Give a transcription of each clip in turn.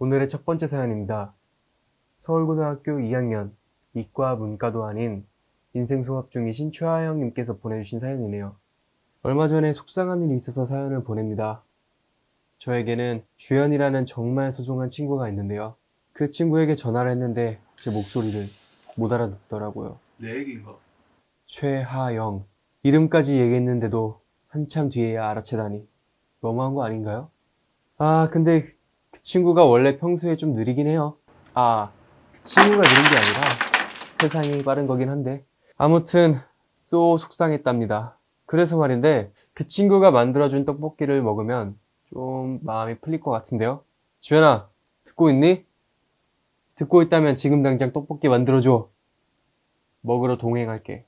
오늘의 첫 번째 사연입니다. 서울고등학교 2학년, 이과 문과도 아닌 인생 수업 중이신 최하영님께서 보내주신 사연이네요. 얼마 전에 속상한 일이 있어서 사연을 보냅니다. 저에게는 주연이라는 정말 소중한 친구가 있는데요. 그 친구에게 전화를 했는데 제 목소리를 못 알아듣더라고요. 내 얘기인가? 최하영. 이름까지 얘기했는데도 한참 뒤에야 알아채다니. 너무한 거 아닌가요? 근데 그 친구가 원래 평소에 좀 느리긴 해요. 그 친구가 느린 게 아니라 세상이 빠른 거긴 한데. 아무튼 속상했답니다. 그래서 말인데 그 친구가 만들어준 떡볶이를 먹으면 좀 마음이 풀릴 것 같은데요. 주연아, 듣고 있니? 듣고 있다면 지금 당장 떡볶이 만들어줘. 먹으러 동행할게.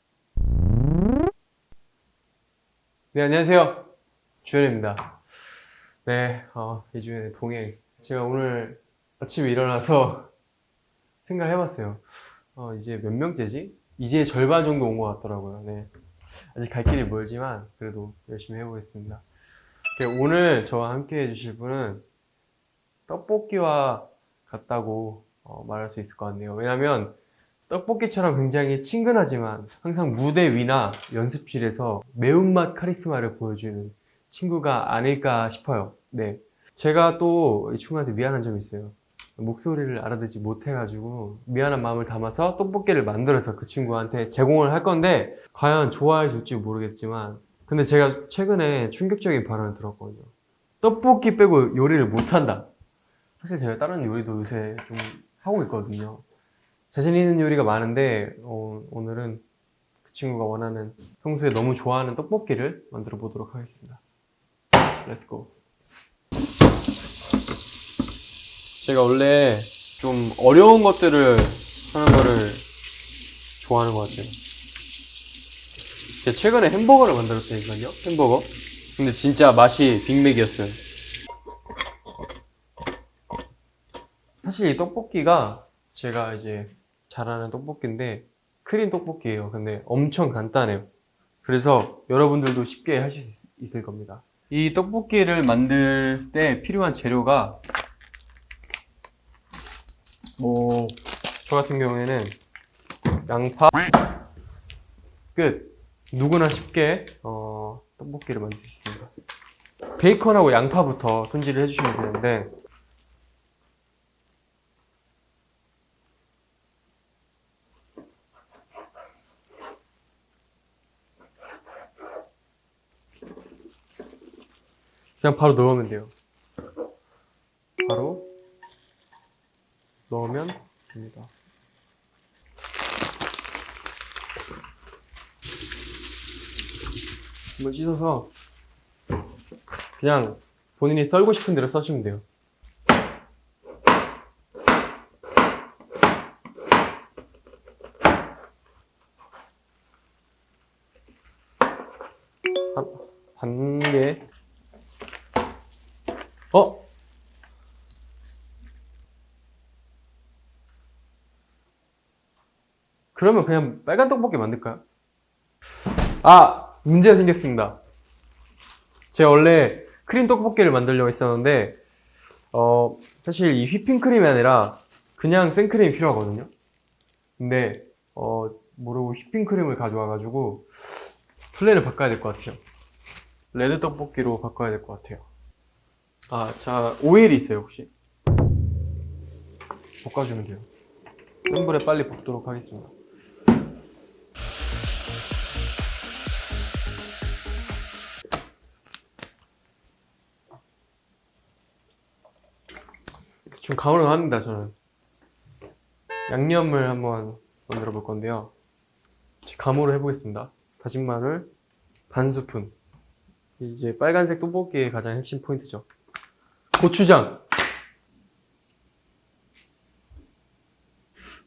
네, 안녕하세요. 주연입니다. 네, 이주연의 동행. 제가 오늘 아침에 일어나서 생각해봤어요. 이제 몇 명째지? 이제 절반 정도 온 것 같더라고요. 네. 아직 갈 길이 멀지만 그래도 열심히 해보겠습니다. 오늘 저와 함께 해주실 분은 떡볶이와 같다고 말할 수 있을 것 같네요. 왜냐면 떡볶이처럼 굉장히 친근하지만 항상 무대 위나 연습실에서 매운맛 카리스마를 보여주는 친구가 아닐까 싶어요. 네. 제가 또 이 친구한테 미안한 점이 있어요. 목소리를 알아듣지 못해가지고 미안한 마음을 담아서 떡볶이를 만들어서 그 친구한테 제공을 할 건데 과연 좋아해 줄지 모르겠지만 근데 제가 최근에 충격적인 발언을 들었거든요. 떡볶이 빼고 요리를 못한다. 사실 제가 다른 요리도 요새 좀 하고 있거든요. 자신 있는 요리가 많은데 오늘은 그 친구가 원하는 평소에 너무 좋아하는 떡볶이를 만들어 보도록 하겠습니다. 렛츠고. 제가 원래 좀 어려운 것들을 하는 거를 좋아하는 것 같아요. 제가 최근에 햄버거를 만들었다니까요. 햄버거. 근데 진짜 맛이 빅맥이었어요. 사실 이 떡볶이가 제가 이제 잘하는 떡볶이인데 크림 떡볶이에요. 근데 엄청 간단해요. 그래서 여러분들도 쉽게 하실 수 있을 겁니다. 이 떡볶이를 만들 때 필요한 재료가 저 같은 경우에는 양파 끝. 누구나 쉽게 떡볶이를 만들 수 있습니다. 베이컨하고 양파부터 손질을 해주시면 되는데 그냥 바로 넣으면 돼요. 바로 넣으면 됩니다. 한번 씻어서 그냥 본인이 썰고 싶은 대로 써주면 돼요. 반 개. 그러면 그냥 빨간 떡볶이 만들까요? 문제가 생겼습니다. 제가 원래 크림 떡볶이를 만들려고 했었는데 사실 이 휘핑크림이 아니라 그냥 생크림이 필요하거든요. 근데 모르고 휘핑크림을 가져와가지고 플랜을 바꿔야 될 것 같아요. 레드 떡볶이로 바꿔야 될 것 같아요. 자, 오일이 있어요 혹시? 볶아주면 돼요. 센 불에 빨리 볶도록 하겠습니다. 좀 가물가물합니다 저는. 양념을 한번 만들어 볼 건데요. 감으로 해보겠습니다. 다진 마늘 반 스푼. 이제 빨간색 떡볶이의 가장 핵심 포인트죠. 고추장.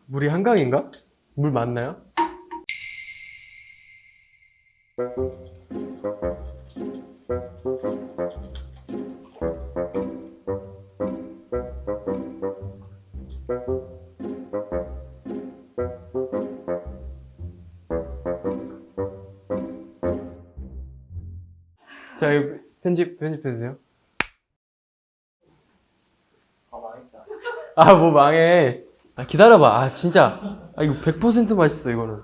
물이 한강인가? 물 맞나요? 자, 이거 편집해주세요. 망했다. 아, 뭐 망해. 아, 기다려봐. 아, 진짜. 아, 이거 100% 맛있어, 이거는.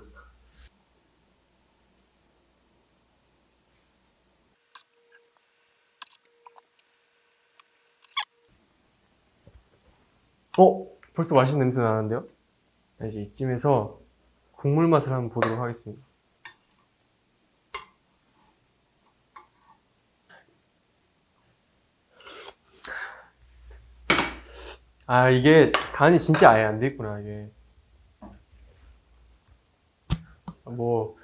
벌써 맛있는 냄새 나는데요? 자, 이제 이쯤에서 국물 맛을 한번 보도록 하겠습니다. 아, 이게 간이 진짜 아예 안 돼 있구나, 이게. 뭐,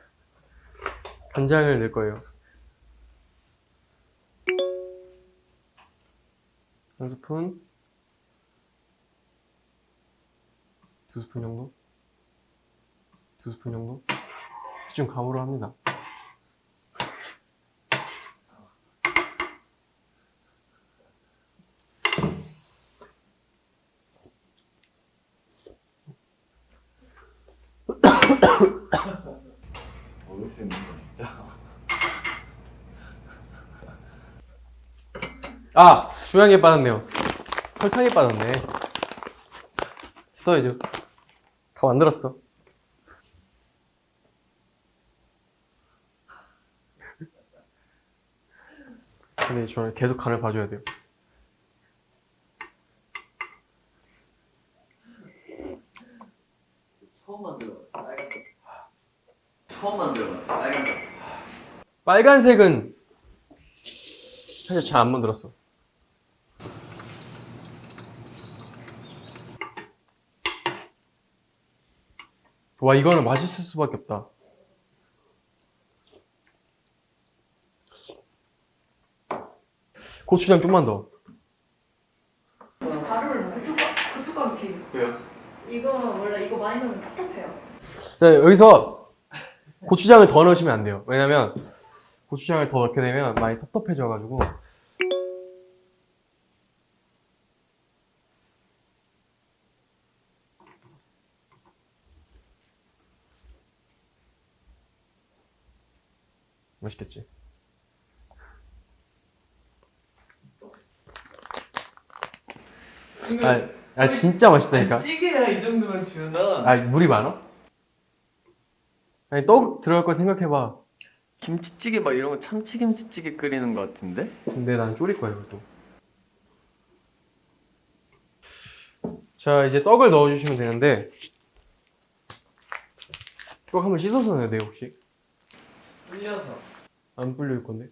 간장을 넣을 거예요. 한 스푼, 두 스푼 정도? 두 스푼 정도? 대충 감으로 합니다. 먹을 수 있는 거 진짜. 아! 중요한 게 빠졌네요. 설탕이 빠졌네. 됐어, 이제. 다 만들었어. 근데 저는 계속 간을 봐줘야 돼요. 처음 만들어봤어. 빨간색. 처음 만들어봤어. 빨간색. 빨간색은 사실 잘 안 만들었어. 와, 이거는 맛있을 수밖에 없다. 고추장 좀만 더. 가루를 고춧가루 튀김. 왜요? 이거 원래 이거 많이 넣으면 텁텁해요. 자, 여기서 고추장을 더 넣으시면 안 돼요. 왜냐면 고추장을 더 넣게 되면 많이 텁텁해져가지고. 맛있겠지? 아, 진짜 맛있다니까. 찌개야 이 정도면 주나? 아, 물이 많아? 아니, 떡 들어갈 거 생각해봐. 김치찌개 막 이런 거 참치김치찌개 끓이는 거 같은데? 근데 난 졸일 거야, 이것도. 자, 이제 떡을 넣어주시면 되는데, 떡 한번 씻어서 넣어야 돼요, 혹시? 불려서. 안 불릴 건데?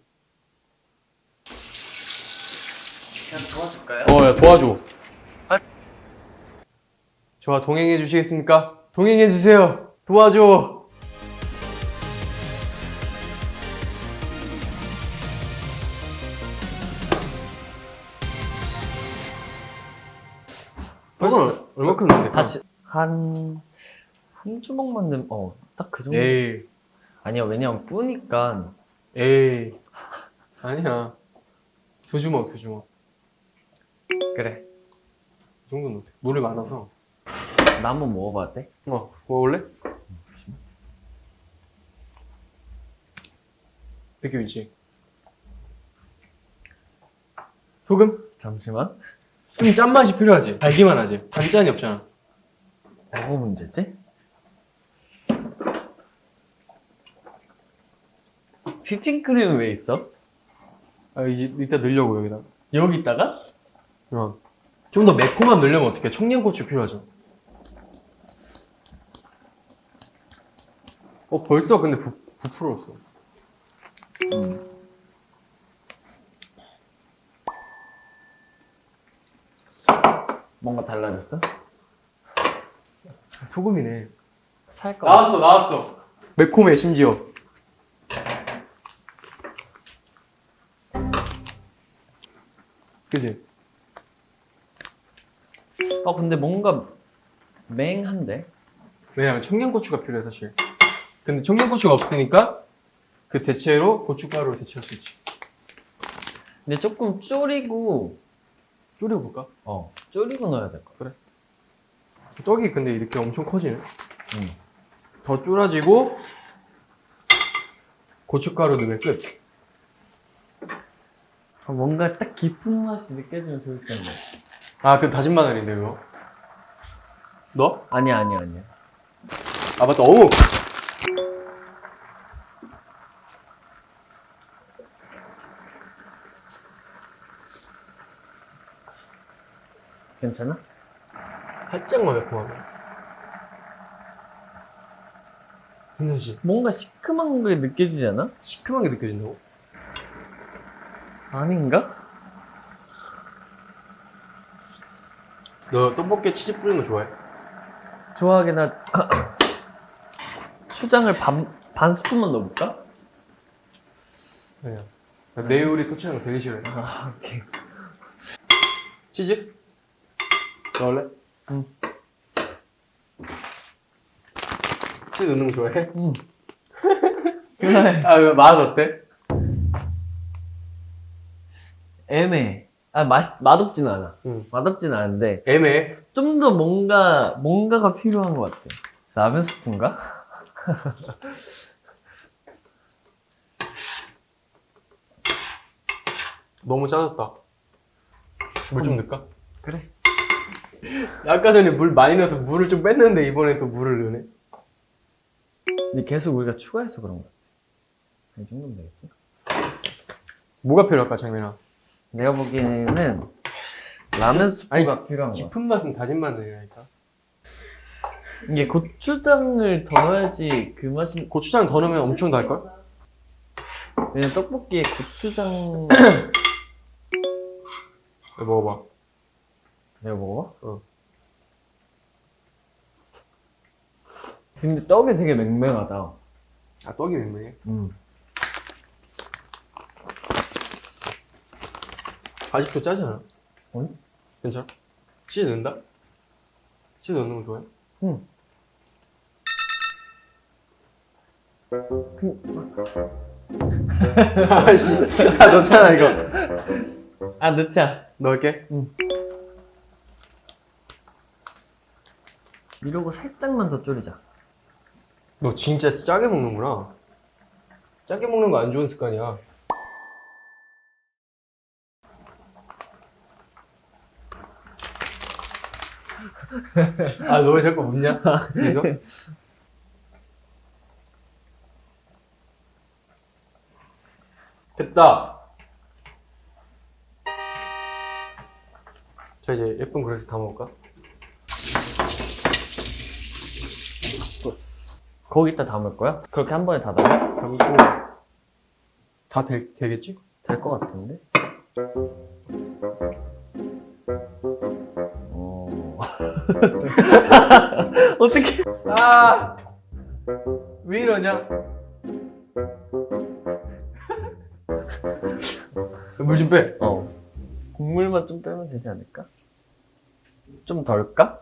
그냥 도와줄까요? 야, 도와줘. 저와 동행해 주시겠습니까? 동행해 주세요. 도와줘. 벌써 얼마큼 넣는데? 다시 한 주먹만 넣으면 딱 그 정도. 에이, 아니야 왜냐면 뿌니까. 에이. 아니야. 두 주먹. 그래. 이 정도 넣대. 물이 많아서. 나 한번 먹어봐도 돼? 먹어볼래? 느낌 있지? 소금? 잠시만. 좀 짠맛이 필요하지. 달기만 하지. 단짠이 없잖아. 뭐가 문제지? 휘핑크림은 왜 있어? 아, 이따 넣으려고, 여기다. 여기다가? 좀 더 매콤함 넣으려면 어떡해? 청양고추 필요하죠. 벌써 근데 부풀었어. 뭔가 달라졌어? 소금이네. 살까? 나왔어. 매콤해, 심지어. 그치? 근데 뭔가 맹한데? 왜냐면 청양고추가 필요해, 사실. 근데 청양고추가 없으니까 그 대체로 고춧가루로 대체할 수 있지. 근데 조금 졸이고 졸여볼까? 졸이고 넣어야 될 것 같아. 그래. 떡이 근데 이렇게 엄청 커지네. 응. 더 졸아지고 고춧가루 넣으면 끝. 뭔가 딱 깊은 맛이 느껴지면 좋을 텐데. 그 다진 마늘인데, 이거. 너? 아니야. 아 맞다 어묵. 괜찮아? 살짝만 매콤하네. 괜찮지? 뭔가 시큼한 게 느껴지지 않아? 시큼한 게 느껴진다고? 아닌가? 너 떡볶이에 치즈 뿌리는 거 좋아해? 좋아하긴 하. 초장을 반 스푼만 넣어볼까? 아니야. 내 요리 터치하는 거 되게 싫어해. 아, 오케이. 치즈? 넣을래? 응. 치즈 넣는 거 좋아해? 응. 그래. 아, 맛 어때? 애매해. 맛없진 않아. 응. 맛없진 않은데 애매해. 좀 더 뭔가가 필요한 것 같아. 라면 스프인가? 너무 짜졌다. 물 좀 넣을까? 그래. 아까 전에 물 많이 넣어서 물을 좀 뺐는데 이번에 또 물을 넣네. 근데 계속 우리가 추가해서 그런 것 같아. 이 정도면 되겠지? 뭐가 필요할까, 장면아? 내가 보기에는 라면 스프가 필요한 것 같아. 깊은 맛은 다진 마늘이라니까. 이게 고추장을 더 넣어야지 그 맛이. 고추장 더 넣으면 엄청 달걸? 왜냐면 떡볶이에 고추장. 이거 먹어봐. 내가 먹어? 어. 근데 떡이 되게 맹맹하다. 아, 떡이 맹맹해? 아직도 짜지 않아? 아니? 괜찮아? 치즈 넣는다? 치즈 넣는 거 좋아해? 응. 아씨, 아 넣잖아 이거. 아, 넣자. 넣을게. 이러고 살짝만 더 졸이자. 너 진짜 짜게 먹는구나. 짜게 먹는 거 안 좋은 습관이야. 아, 너 왜 자꾸 웃냐? 뒤에서? 됐다. 자, 이제 예쁜 그릇에 담아볼까? 거기다 담을 거야? 그렇게 한 번에 다 담아? 담고 다 되겠지? 될 것 같은데? 어떻게? 아! 왜 이러냐? 물 좀 빼. 국물만 좀 빼면 되지 않을까? 좀 덜까?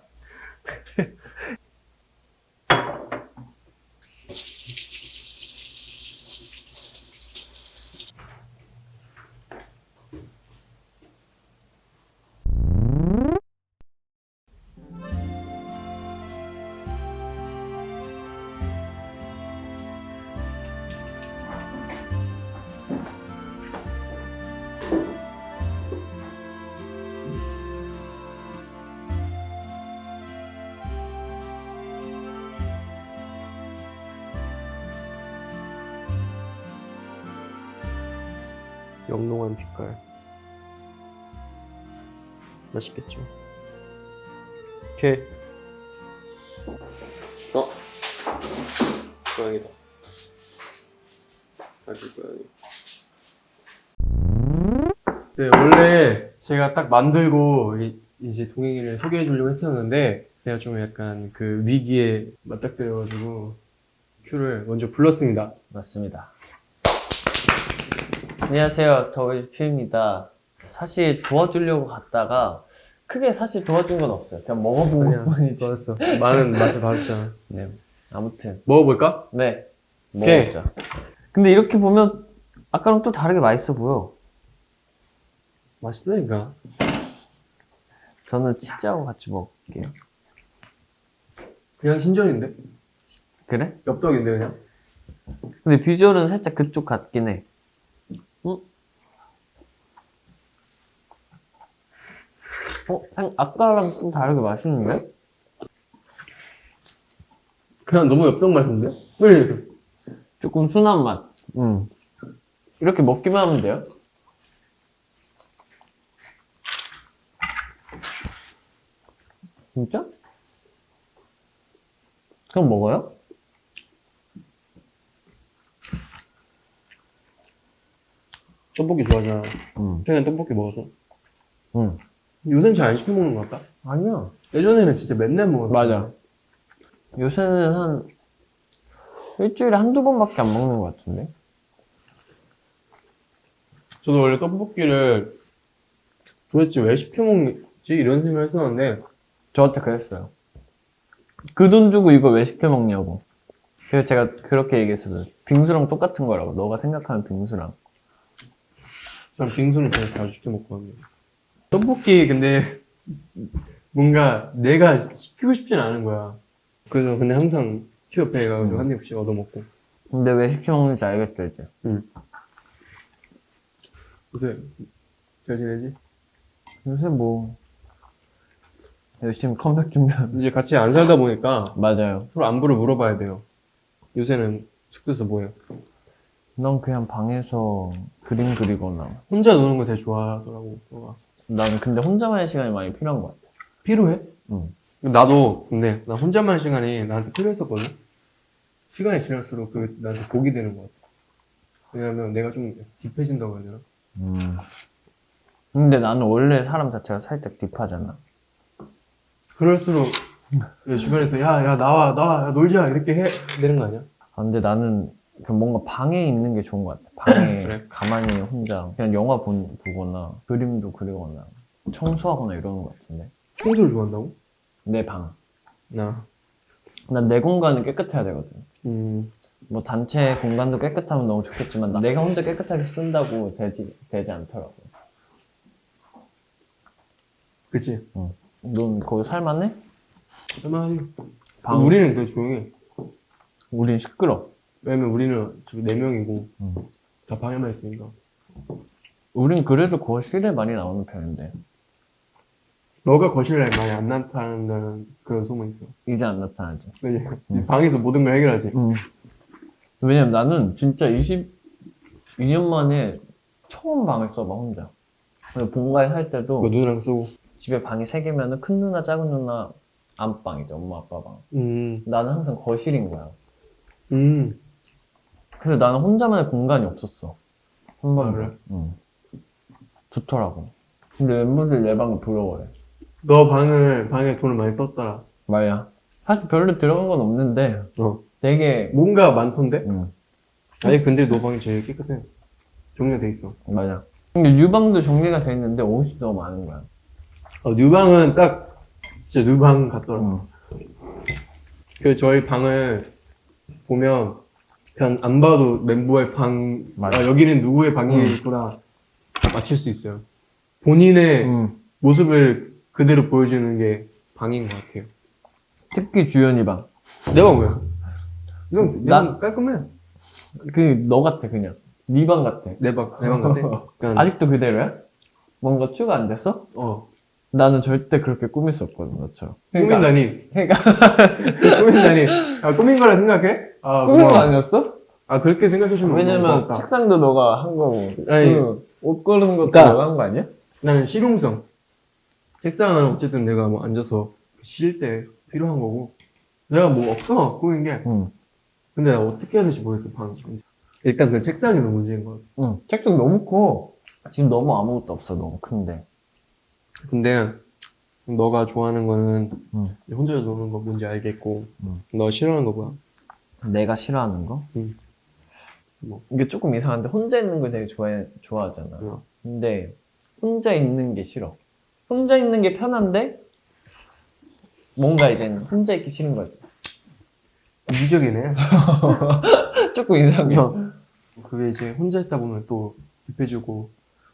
영롱한 빛깔. 맛있겠죠. 오케이. 고양이다. 아기 고양이. 네, 원래 제가 딱 만들고 이제 동행이를 소개해 주려고 했었는데 제가 좀 약간 그 위기에 맞닥뜨려가지고 큐를 먼저 불렀습니다. 맞습니다. 안녕하세요, 더보이즈 큐입니다. 사실 도와주려고 갔다가 크게 사실 도와준 건 없어요. 그냥 먹어본 아니야, 것뿐이지. 좋았어. 많은 맛을 봐줬잖아. 네, 아무튼 먹어볼까? 네, 오케이. 먹어보자. 근데 이렇게 보면 아까랑 또 다르게 맛있어 보여. 맛있다니까. 저는 치즈하고 같이 먹을게요. 그냥 신전인데? 그래? 엽떡인데 그냥? 근데 비주얼은 살짝 그쪽 같긴 해. 응? 아까랑 좀 다르게 맛있는데? 그냥 너무 엽떡 맛인데? 왜? 조금 순한 맛. 이렇게 먹기만 하면 돼요? 진짜? 그럼 먹어요? 떡볶이 좋아하잖아. 최근에 떡볶이 먹었어. 요새는 잘 안 시켜 먹는 것 같다. 아니야. 예전에는 진짜 맨날 먹었어. 맞아. 요새는 한 일주일에 한두 번밖에 안 먹는 것 같은데? 저도 원래 떡볶이를 도대체 왜 시켜 먹지? 이런 생각을 했었는데, 저한테 그랬어요. 그 돈 주고 이거 왜 시켜 먹냐고. 그래서 제가 그렇게 얘기했어요. 빙수랑 똑같은 거라고. 너가 생각하는 빙수랑. 전 빙수는 제가 자주 시켜 먹거든요. 떡볶이 근데 뭔가 내가 시키고 싶진 않은 거야. 그래서 근데 항상 키 옆에 가가지고 한 입씩 얻어먹고. 근데 왜 시켜 먹는지 알겠죠, 이제? 요새 잘 지내지? 요새 뭐 열심히 컴백 준비하는. 이제 같이 안 살다 보니까 맞아요. 서로 안부를 물어봐야 돼요. 요새는 숙소에서 뭐해요? 넌 그냥 방에서 그림 그리거나. 혼자 노는 거 되게 좋아하더라고. 너가. 나는 근데 혼자만의 시간이 많이 필요한 것 같아. 필요해? 응. 나도 근데 나 혼자만 시간이 나한테 필요했었거든. 시간이 지날수록 그게 나한테 복이 되는 것 같아. 왜냐면 내가 좀 딥해진다고 해야 되나? 근데 나는 원래 사람 자체가 살짝 딥하잖아. 그럴수록 주변에서 야 나와 야, 놀자 이렇게 해 되는 거 아니야? 아, 근데 나는 그 뭔가 방에 있는 게 좋은 것 같아. 방에 그래? 가만히 혼자 그냥 영화 보거나 그림도 그리거나 청소하거나 이러는 것 같은데. 청소를 좋아한다고? 내 방. 나. 난 내 공간은 깨끗해야 되거든. 뭐 단체 공간도 깨끗하면 너무 좋겠지만 내가 혼자 깨끗하게 쓴다고 되지 않더라고. 그치? 넌 거기 살만해? 할만하지. 방- 우리는 되게 조용해. 우린 시끄러. 왜냐면 우리는 지금 4명이고 다 방에만 있으니까. 우린 그래도 거실에 많이 나오는 편인데 너가 거실에 많이 안 나타난다는 그런 소문이 있어. 이제 안 나타나지. 왜냐면 방에서 모든 걸 해결하지. 왜냐면 나는 진짜 22년 만에 처음 방을 써봐 혼자. 그리고 본가에 살 때도 뭐 누나랑 쓰고. 집에 방이 3개면은 큰 누나 작은 누나 안방이죠. 엄마 아빠 방. 음. 나는 항상 거실인 거야. 음. 그래서 나는 혼자만의 공간이 없었어. 한 번도. 그래? 좋더라고. 근데 멤버들이 내 방을 부러워해. 너 방에 돈을 많이 썼더라. 말이야. 사실 별로 들어간 건 없는데 되게 뭔가 많던데? 아니 근데 너 방이 제일 깨끗해. 정리가 돼 있어. 맞아. 근데 유방도 정리가 돼 있는데 옷이 너무 많은 거야. 뉴방은 딱 진짜 뉴방 같더라고. 그 저희 방을 보면 그냥 안 봐도 멤버의 방, 맞아. 여기는 누구의 방이구나 맞출 수 있어요. 본인의 모습을 그대로 보여주는 게 방인 것 같아요. 특히 주연이 방. 내 방 뭐야? 내 난- 방 깔끔해. 너 같아 그냥. 네 방 같아. 내 방 같아. 그냥, 아직도 그대로야? 뭔가 추가 안 됐어? 나는 절대 그렇게 꾸밀 수 없거든 너처럼. 꾸민다니. 그러니까 꾸민다니. 꾸민 거라 생각해? 꾸민 거 고마워. 아니었어? 그렇게 생각해주면 왜냐면 고맙다. 책상도 너가 한 거고. 아니, 옷 고르는 것도 그러니까- 너가 한 거 아니야? 나는 실용성. 책상은 어쨌든 내가 뭐 앉아서 쉴 때 필요한 거고. 내가 뭐 없어, 꾸민 게. 근데 나 어떻게 해야 될지 모르겠어, 방. 일단 그 책상이 너무 문제인 것 같아. 책상 너무 커. 지금 너무 아무것도 없어. 너무 큰데. 근데 너가 좋아하는 거는 혼자 노는 거 뭔지 알겠고 너 싫어하는 거 뭐야? 내가 싫어하는 거? 뭐. 이게 조금 이상한데 혼자 있는 걸 되게 좋아하잖아. 근데 혼자 있는 게 싫어. 혼자 있는 게 편한데 뭔가 이젠 혼자 있기 싫은 거지. 이기적이네. 조금 이상해. 그게 이제 혼자 있다 보면 또 딥해지고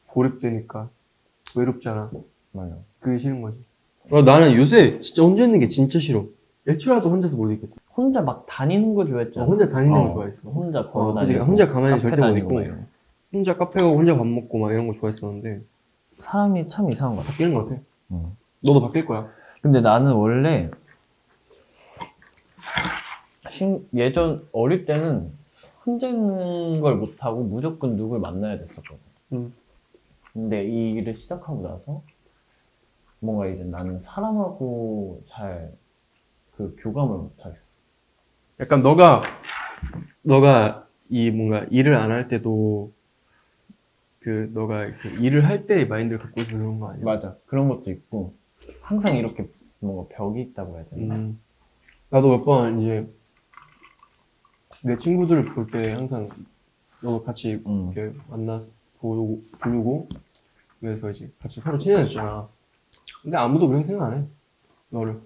고립되니까 외롭잖아. 맞아. 그게 싫은 거지. 나는 요새 진짜 혼자 있는 게 진짜 싫어. 일주일라도 혼자서 못 있겠어. 혼자 막 다니는 거 좋아했잖아. 혼자 다니는 거 좋아했어. 혼자 걸어 그치. 다니고. 혼자 가만히 절대 못 다니고 있고 막 이런 거. 혼자 카페 가고 혼자 밥 먹고 막 이런 거 좋아했었는데 사람이 참 이상한 것 같아. 바뀌는 거 같아. 너도 바뀔 거야. 근데 나는 원래 예전 어릴 때는 혼자 있는 걸 못하고 무조건 누굴 만나야 됐었거든. 근데 이 일을 시작하고 나서 뭔가 이제 나는 사람하고 잘 그 교감을 못하겠어. 약간 너가 이 뭔가 일을 안 할 때도 그 너가 그 일을 할 때의 마인드를 갖고 있어서 그런 거 아니야? 맞아. 그런 것도 있고 항상 이렇게 뭔가 벽이 있다고 해야 되나? 나도 몇 번 이제 내 친구들을 볼 때 항상 너도 같이 이렇게 만나서 부르고 그래서 이제 같이 서로 친해졌잖아. 근데 아무도 그렇게 생각 안 해. 너를.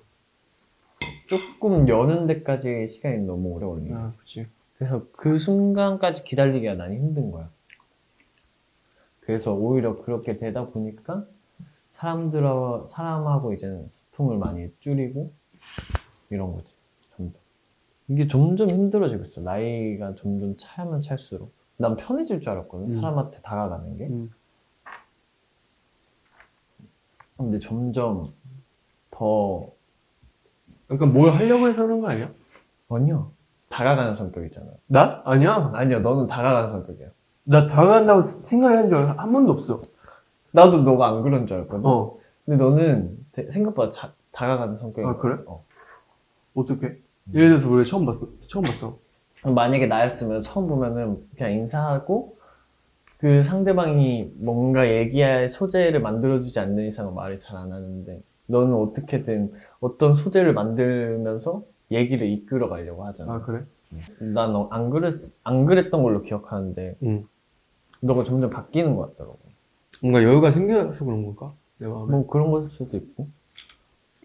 조금 여는 데까지 시간이 너무 오래 걸리는 거야. 그치. 그래서 그 순간까지 기다리기가 난 힘든 거야. 그래서 오히려 그렇게 되다 보니까 사람하고 이제는 소통을 많이 줄이고 이런 거지. 점점. 이게 점점 힘들어지고 있어. 나이가 점점 차면 찰수록. 난 편해질 줄 알았거든. 사람한테 다가가는 게. 근데 점점 더 약간 뭘 하려고 해서 그런 거 아니야? 아니야. 다가가는 성격이잖아. 나? 아니야. 아니야. 너는 다가가는 성격이야. 나 다가간다고 생각한 적 한 번도 없어. 나도 너가 안 그런 줄 알거든. 어. 근데 너는 생각보다 다가가는 성격이야. 아, 그래? 어. 어떻게? 예를 들어서 우리가 처음 봤어. 만약에 나였으면 처음 보면은 그냥 인사하고 그 상대방이 뭔가 얘기할 소재를 만들어주지 않는 이상은 말을 잘 안 하는데 너는 어떻게든 어떤 소재를 만들면서 얘기를 이끌어 가려고 하잖아. 아, 그래? 난 안 그랬던 걸로 기억하는데 너가 점점 바뀌는 것 같더라고. 뭔가 여유가 생겨서 그런 걸까? 내 마음에. 뭐 그런 걸 수도 있고.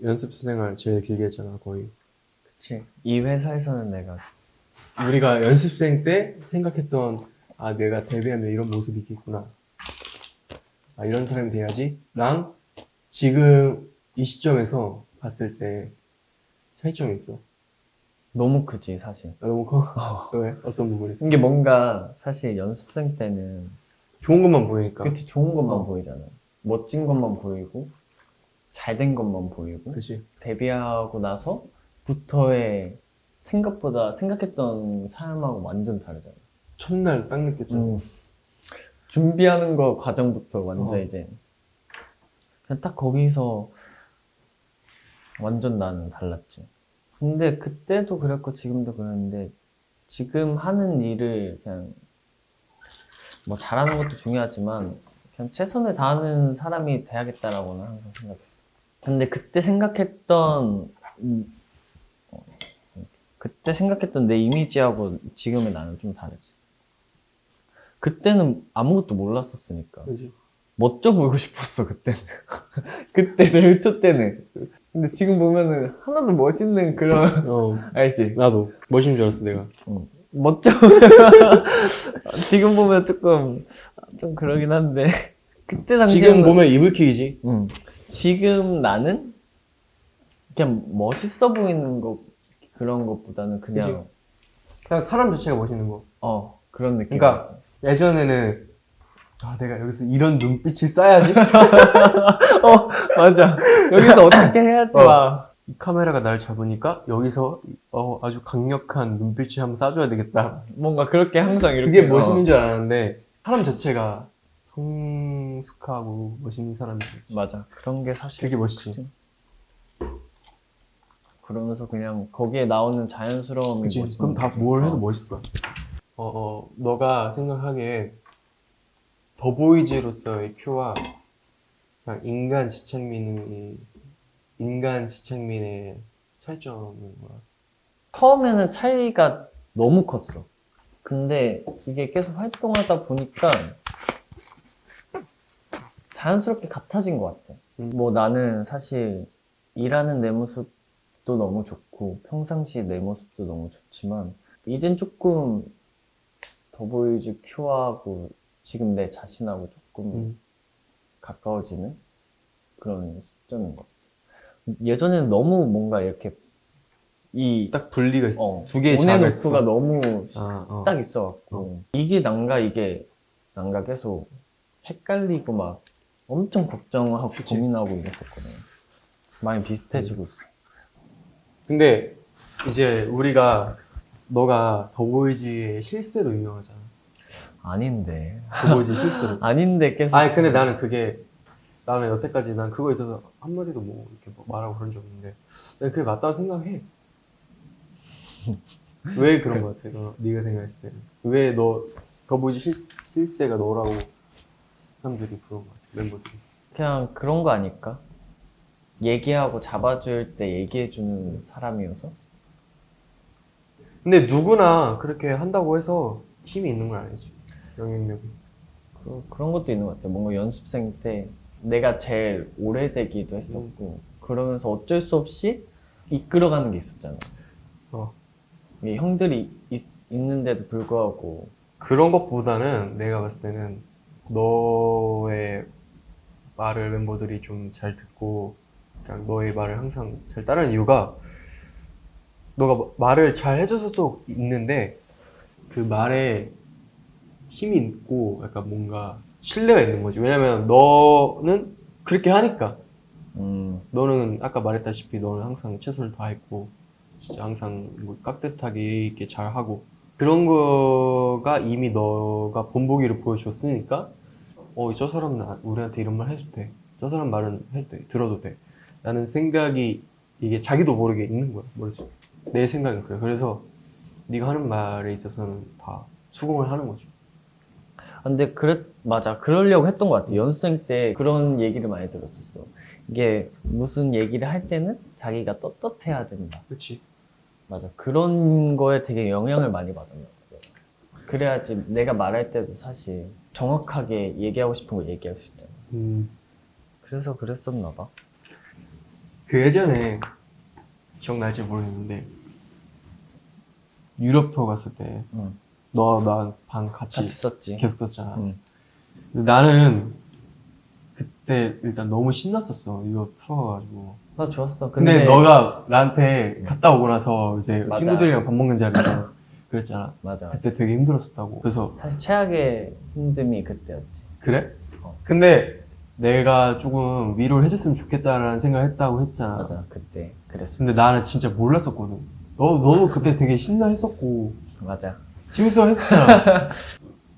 연습생활 제일 길게 했잖아, 거의. 그치. 이 회사에서는 내가 우리가 연습생 때 생각했던 아, 내가 데뷔하면 이런 모습이 있겠구나. 아, 이런 사람이 돼야지. 랑 지금 이 시점에서 봤을 때 차이점이 있어. 너무 크지 사실. 아, 너무 커? 왜? 어떤 부분이 있어? 이게 뭔가 사실 연습생 때는 좋은 것만 보이니까. 그치 좋은 것만 보이잖아. 멋진 것만 보이고 잘된 것만 보이고 그치. 데뷔하고 나서부터의 생각보다 생각했던 삶하고 완전 다르잖아. 첫날 딱 느꼈죠. 준비하는 거 과정부터 완전 이제 그냥 딱 거기서 완전 나는 달랐지. 근데 그때도 그랬고 지금도 그랬는데 지금 하는 일을 그냥 뭐 잘하는 것도 중요하지만 그냥 최선을 다하는 사람이 돼야겠다라고는 항상 생각했어. 근데 그때 생각했던 내 이미지하고 지금의 나는 좀 다르지. 그때는 아무것도 몰랐었으니까. 그치. 멋져 보이고 싶었어, 그때는. 그때 내 초 때는. 근데 지금 보면은 하나도 멋있는 그런, 알지? 나도. 멋있는 줄 알았어, 내가. 멋져. 지금 보면 좀 그러긴 한데. 그때 당시에. 지금 보면 이불킥이지. 지금 나는 그냥 멋있어 보이는 거, 그런 것보다는 그냥. 그냥 사람 자체가 멋있는 거. 그런 느낌. 그러니까 예전에는 아, 내가 여기서 이런 눈빛을 쏴야지. 맞아. 여기서 어떻게 해야지 막. 이 카메라가 날 잡으니까 여기서 아주 강력한 눈빛을 한번 쏴줘야 되겠다. 뭔가 그렇게 항상 이렇게. 그게 멋있는 줄 알았는데 사람 자체가 성숙하고 멋있는 사람이지. 맞아. 그런 게 사실 되게 멋있지. 그러면서 그냥 거기에 나오는 자연스러움이 그치. 멋있는 그럼 다 거지. 뭘 해도 멋있을 거야. 너가 생각하기에 더보이즈로서의 큐와 그냥 인간 지창민의 차이점은 뭐야? 처음에는 차이가 너무 컸어. 근데 이게 계속 활동하다 보니까 자연스럽게 같아진 것 같아. 뭐 나는 사실 일하는 내 모습도 너무 좋고 평상시 내 모습도 너무 좋지만 이젠 조금 더보이즈 큐하고 지금 내 자신하고 조금 가까워지는 그런 시점인 것 같아. 예전에는 너무 뭔가 이렇게 딱 분리가 있어. 두 개의 온앤 자아가 오프가 있어. 너무 딱 있어갖고 이게 난가 계속 헷갈리고 막 엄청 걱정하고 그치. 고민하고 이랬었거든. 많이 비슷해지고 있어. 근데 이제 우리가 너가 더보이즈의 실세로 유명하잖아. 아닌데. 더보이즈 실세로. 아닌데 계속. 아니 근데 나는 여태까지 난 그거에 있어서 한마디도 뭐 이렇게 뭐 말하고 그런 적 없는데 내가 그게 맞다고 생각해. 왜 그런 거 같아? 네가 생각했을 때는 왜 너 더보이즈 실세가 너라고 사람들이 부른 거 같아? 멤버들이. 그냥 그런 거 아닐까? 얘기하고 잡아줄 때 얘기해주는 사람이어서? 근데 누구나 그렇게 한다고 해서 힘이 있는 건 아니지. 영향력이. 그런 것도 있는 것 같아. 뭔가 연습생 때 내가 제일 오래되기도 했었고 그러면서 어쩔 수 없이 이끌어가는 게 있었잖아. 이 형들이 있는데도 불구하고 그런 것보다는 내가 봤을 때는 너의 말을 멤버들이 좀 잘 듣고 그냥 너의 말을 항상 잘 따르는 이유가 너가 말을 잘 해줘서도 있는데 그 말에 힘이 있고 약간 뭔가 신뢰가 있는 거지. 왜냐면 너는 그렇게 하니까. 너는 아까 말했다시피 너는 항상 최선을 다했고 진짜 항상 뭐 깍듯하게 예의 있게 잘하고 그런 거가 이미 너가 본보기를 보여줬으니까 저 사람은 우리한테 이런 말 해도 돼. 저 사람 말은 해도 돼. 들어도 돼. 라는 생각이 이게 자기도 모르게 있는 거야. 모르지. 내 생각은 그래. 그래서 네가 하는 말에 있어서는 다 수긍을 하는 거죠. 근데 맞아. 그러려고 했던 것 같아. 연습생 때 그런 얘기를 많이 들었었어. 이게 무슨 얘기를 할 때는 자기가 떳떳해야 된다. 그렇지. 맞아. 그런 거에 되게 영향을 많이 받았나 봐. 그래야지 내가 말할 때도 사실 정확하게 얘기하고 싶은 거 얘기할 수 있잖아. 그래서 그랬었나 봐. 그 예전에 기억날지 모르겠는데 유럽 투어 갔을 때 너 나 방 같이 썼지. 계속 썼잖아. 근데 나는 그때 일단 너무 신났었어. 유럽 투어 가지고. 나 좋았어. 근데 너가 나한테 갔다 오고 나서 이제 맞아. 친구들이랑 밥 먹는 자리에서 그랬잖아. 맞아. 그때 되게 힘들었었다고. 그래서 사실 최악의 힘듦이 그때였지. 그래? 근데 내가 조금 위로를 해줬으면 좋겠다라는 생각을 했다고 했잖아. 맞아. 그때 그랬어. 근데 나는 진짜 몰랐었거든. 너도 그때 되게 신나 했었고 맞아. 재밌어 했었잖아.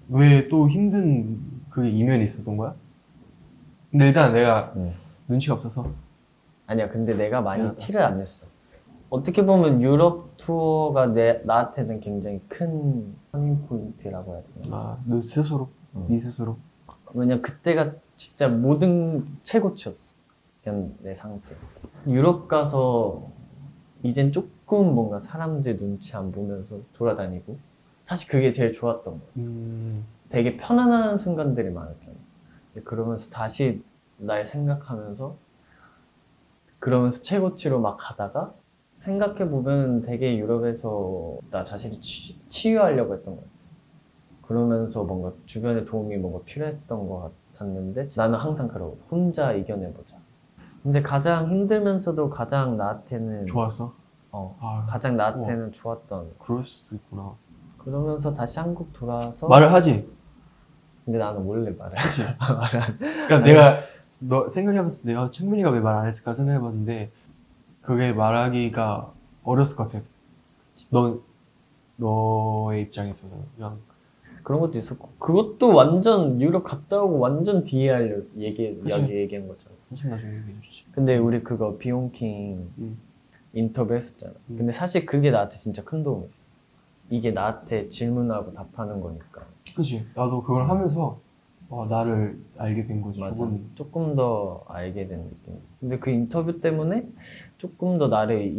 왜 또 힘든 그 이면이 있었던 거야? 근데 일단 내가 눈치가 없어서. 아니야. 근데 내가 많이 미안하다. 티를 안 냈어. 어떻게 보면 유럽 투어가 나한테는 굉장히 큰 터닝 포인트라고 해야 되나? 너 스스로? 네 스스로? 왜냐면 그때가 진짜 모든 최고치였어. 그냥 내 상태. 유럽 가서 이젠 조금 뭔가 사람들 눈치 안 보면서 돌아다니고 사실 그게 제일 좋았던 거였어. 되게 편안한 순간들이 많았잖아. 그러면서 다시 날 생각하면서 그러면서 최고치로 막 가다가 생각해보면 되게 유럽에서 나 자신이 치유하려고 했던 것 같아. 그러면서 뭔가 주변에 도움이 뭔가 필요했던 것 같았는데 나는 항상 그러고 혼자 이겨내보자. 근데 가장 힘들면서도 가장 나한테는 좋았어? 가장 나한테는 좋았던. 그럴 수도 있구나. 그러면서 다시 한국 돌아와서 말을 하지? 근데 나는 원래 말을 하지. 말을 안. 그러니까 내가 너 생각해봤을 때 내가 창민이가 왜 말 안 했을까 생각해봤는데 그게 말하기가 어렸을 것 같아. 너의 입장에서는 그냥 그런 것도 있었고 그것도 완전 유럽 갔다 오고 완전 뒤에 얘기한 거잖아. 한참 나중에 얘기해주지. 근데 우리 그거 비용킹 인터뷰 했었잖아. 근데 사실 그게 나한테 진짜 큰 도움이 됐어. 이게 나한테 질문하고 답하는 거니까. 그치. 나도 그걸 하면서 나를 알게 된 거지. 맞아. 조금 더 알게 된 느낌. 근데 그 인터뷰 때문에 조금 더 나를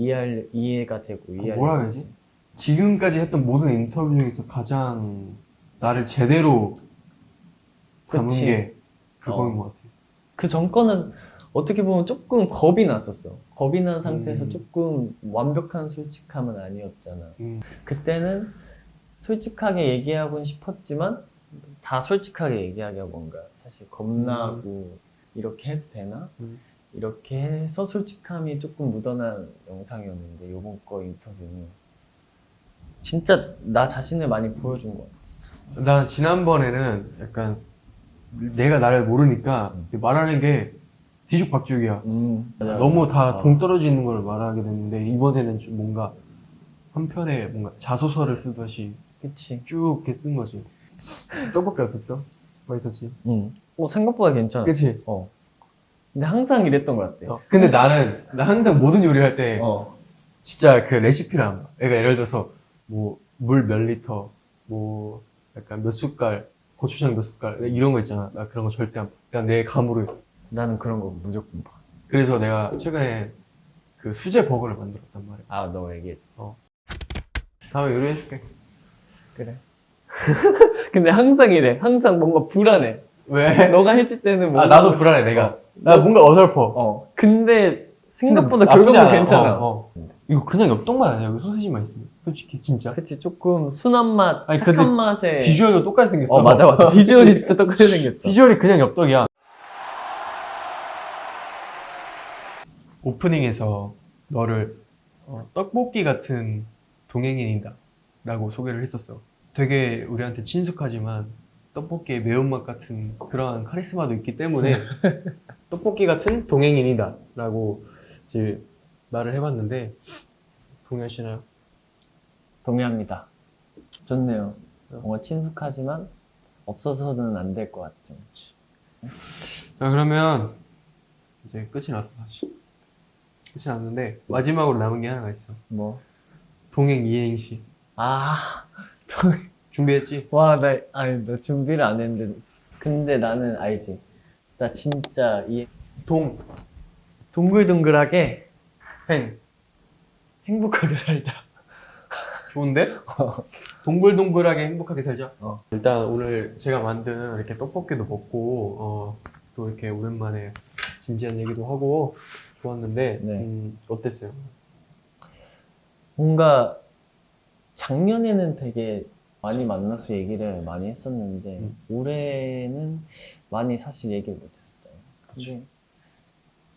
이해가 되고 뭐라 그러지? 지금까지 했던 모든 인터뷰 중에서 가장 나를 제대로 담은 그치. 게 그거인 것 같아. 그 전거는 어떻게 보면 조금 겁이 났었어. 겁이 난 상태에서 조금 완벽한 솔직함은 아니었잖아. 그때는 솔직하게 얘기하고는 싶었지만 다 솔직하게 얘기하기가 뭔가 사실 겁나고 이렇게 해도 되나? 이렇게 해서 솔직함이 조금 묻어난 영상이었는데 요번 거 인터뷰는 진짜 나 자신을 많이 보여준 것 같았어. 나 지난번에는 약간 내가 나를 모르니까 말하는 게 뒤죽박죽이야. 맞아. 너무 다 동떨어져 있는 걸 말하게 됐는데 이번에는 좀 뭔가 한 편에 뭔가 자소서를 쓰듯이 그치. 쭉 이렇게 쓴 거지. 떡볶이 어땠어? 맛있었지? 응. 생각보다 괜찮았어. 그치? 근데 항상 이랬던 것 같아. 근데 나 항상 모든 요리할 때 진짜 그 레시피를 안 봐. 그러니까 예를 들어서 뭐 물 몇 리터, 뭐 약간 몇 숟갈, 고추장 몇 숟갈 이런 거 있잖아. 나 그런 거 절대 안 봐. 그냥 내 감으로. 나는 그런 거 무조건 봐. 그래서 내가 최근에 그 수제 버거를 만들었단 말이야. 아, 너 얘기했지. 다음에 요리해줄게. 그래. 근데 항상 이래. 항상 뭔가 불안해. 왜? 너가 해줄 때는 뭔가. 나도 불안해, 내가. 나 뭔가 어설퍼. 근데 생각보다 나쁘지 결과는 않아. 괜찮아. 이거 그냥 엽떡만 아니야. 여기 소시지만 있으면. 솔직히, 진짜. 그치, 조금 순한 맛, 아니, 착한 근데 맛에. 비주얼도 똑같이 생겼어. 맞아. 비주얼이 진짜 똑같이 생겼어. 비주얼이 그냥 엽떡이야. 오프닝에서 너를 떡볶이 같은 동행인이다 라고 소개를 했었어. 되게 우리한테 친숙하지만 떡볶이의 매운맛 같은 그러한 카리스마도 있기 때문에 떡볶이 같은 동행인이다 라고 이제 말을 해봤는데 동의하시나요? 동의합니다. 좋네요. 뭔가 친숙하지만 없어서는 안 될 것 같은. 자, 그러면 이제 끝이 났어. 사실 끝이 났는데 마지막으로 남은 게 하나가 있어. 뭐? 동행 이행시. 준비했지? 와, 나 준비를 안 했는데. 근데 나는 알지. 나 진짜 동글동글하게 행복하게 살자. 좋은데? 동글동글하게 행복하게 살자. 어. 일단 오늘 제가 만든 이렇게 떡볶이도 먹고 또 이렇게 오랜만에 진지한 얘기도 하고 좋았는데 네. 어땠어요? 뭔가 작년에는 되게 많이 만나서 얘기를 많이 했었는데 올해는 많이 사실 얘기를 못했어요. 근데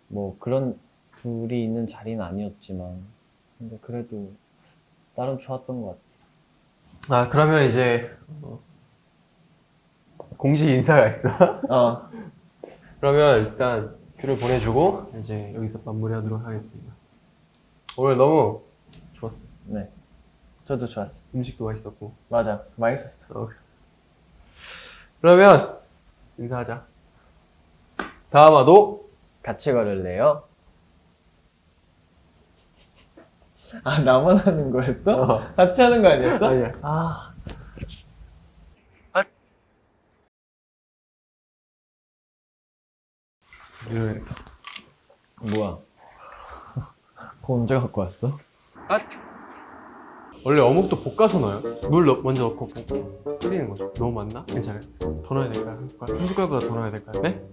뭐 그런 둘이 있는 자리는 아니었지만 근데 그래도 나름 좋았던 것 같아요. 그러면 이제 공식 인사가 있어. 그러면 일단 큐를 보내주고 이제 여기서 마무리하도록 하겠습니다. 오늘 너무 좋았어. 네, 저도 좋았어. 음식도 맛있었고. 맞아, 맛있었어. 그러면 인사하자. 다음화도 같이 걸을래요? 나만 하는 거였어? 같이 하는 거 아니었어? 아니야. 이러겠다. 뭐야? 그거 언제 갖고 왔어? 원래 어묵도 볶아서 넣어요. 물 먼저 넣고 볶고 끓이는 거죠. 너무 많나? 괜찮아요. 더 넣어야 될까요? 한 숟갈보다 더 넣어야 될까요? 네?